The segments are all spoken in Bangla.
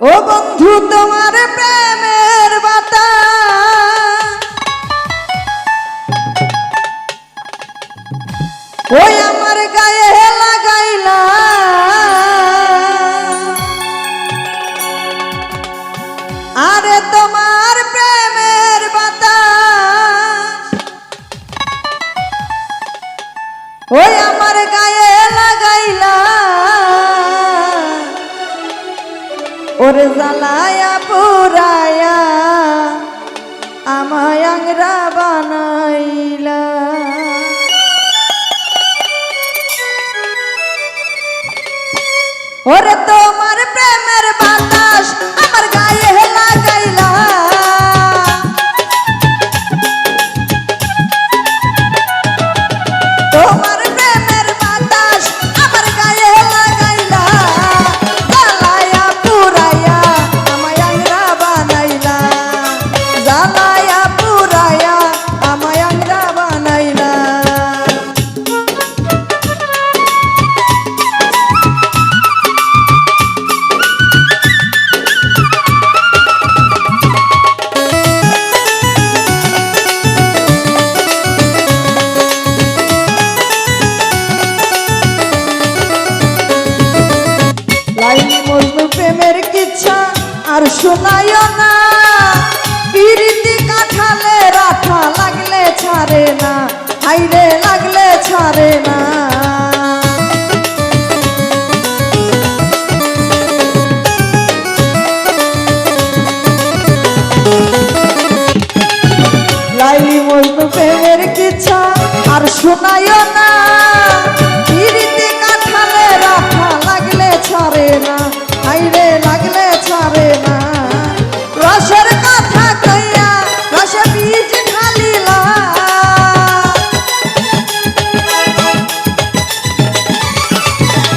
ও বন্ধু তোমার প্রেমের বাতাস ওই আমার গায়ে লাগাইলা আরে তোমার প্রেমের বাতাস ওই আমার গায়ে লাগাইলা ওরে জ্বালায়া পুরায়া আমায় আংরা বানাইলা ওরে তোমার প্রেমের বাতাস আমার গায়ে লাগাইলা তোমার প্রেমের বাতাস আমার গায়ে লাগাইলা জ্বালায়া পুরায়া আমায় আংরা বানাইলা জ্বালায়া পুরায়া আমায় আংরা বানাইলা প্রেমের কিচ্ছা আর শোনায়ও না পিরিতি কাঠালে রাঠা লাগলে ছাড়ে না হাইরে লাগলে ছাড়ে না লাইলি মজনু প্রেমের কিচ্ছা আর শোনায়ও না পিরিতি কাঠালে রাঠা লাগলে ছাড়ে না হাইরে লাগলে ছাড়ে না রসের কথা কইয়া রসে বীজ ঢালিলা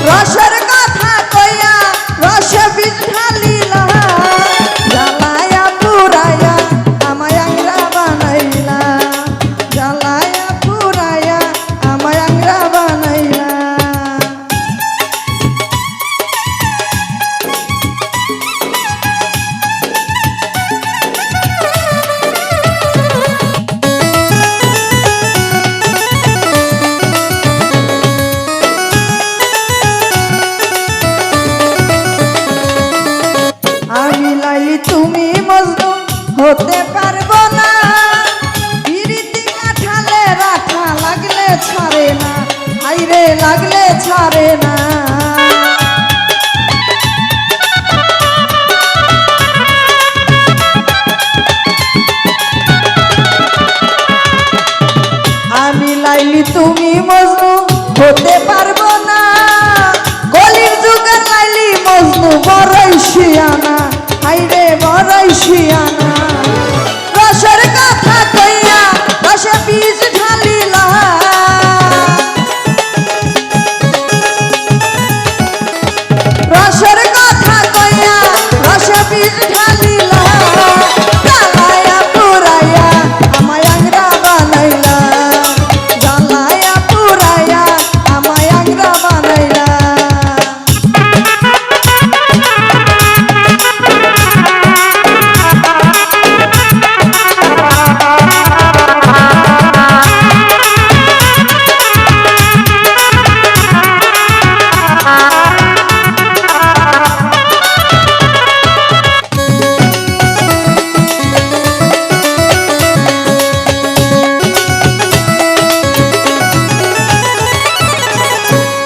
রসের কথা কইয়া রসে বীজ ঢালিলা জ্বালায়া পুরায়া আমায় আংরা বানাইলা জ্বালায়া পুরায়া আমায় আংরা বানাইলা তুমি মজনু হতে পারবো না পিরিতি কাঠালে রাখা লাগলে ছাড়ে না হাইরে লাগলে ছাড়ে না আমি লাইলি তুমি মজনু হতে পারবো না কলির যুগের লাইলি মজনু বড়ই শিয়ানা হাইরে বড়ই শিয়ানা রসের কথা কইয়া রসে বীজ ঢালিলা রসের কথা কইয়া রসে বীজ ঢালিলা জ্বালায়া পুরায়া আমায় আংরা বানাইলা জ্বালায়া পুরায়া আমায় আংরা বানাইলা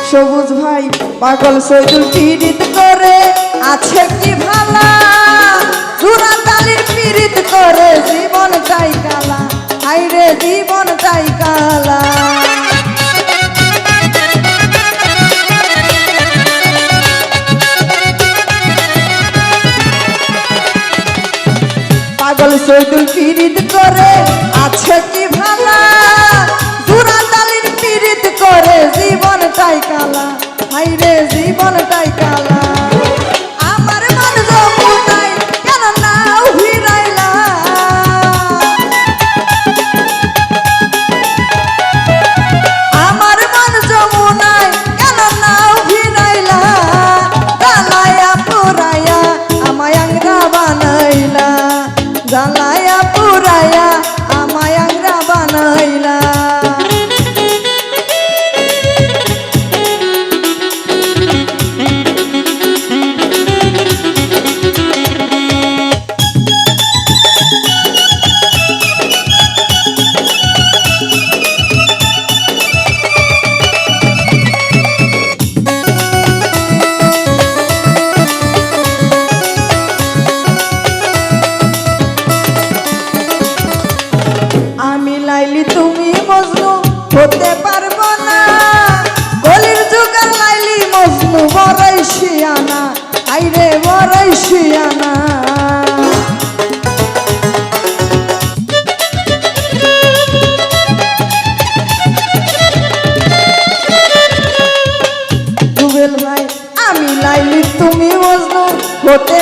সবুজ ভাই পাগল সৈদুল পীড়িত করে আছে কি ভালা জুরা তালির পীড়িত করে জীবনটাই কালা হাইরে জীবনটাই কালা পাগল সৈদুল পীড়িত করে আছে কি ভালা জুরা তালির পীড়িত করে জীবনটাই কালা হাইরে জীবনটাই কালা আমার মন যমুনাই কেন নাও ভিড়াইলা আমার মন যমুনাই কেন নাও ভিড়াইলা জ্বালায়া পুরায়া আমায় হাইরে বড়ই শিয়ানা রুবেল ভাই আমি লাইলি তুমি মজনু হতে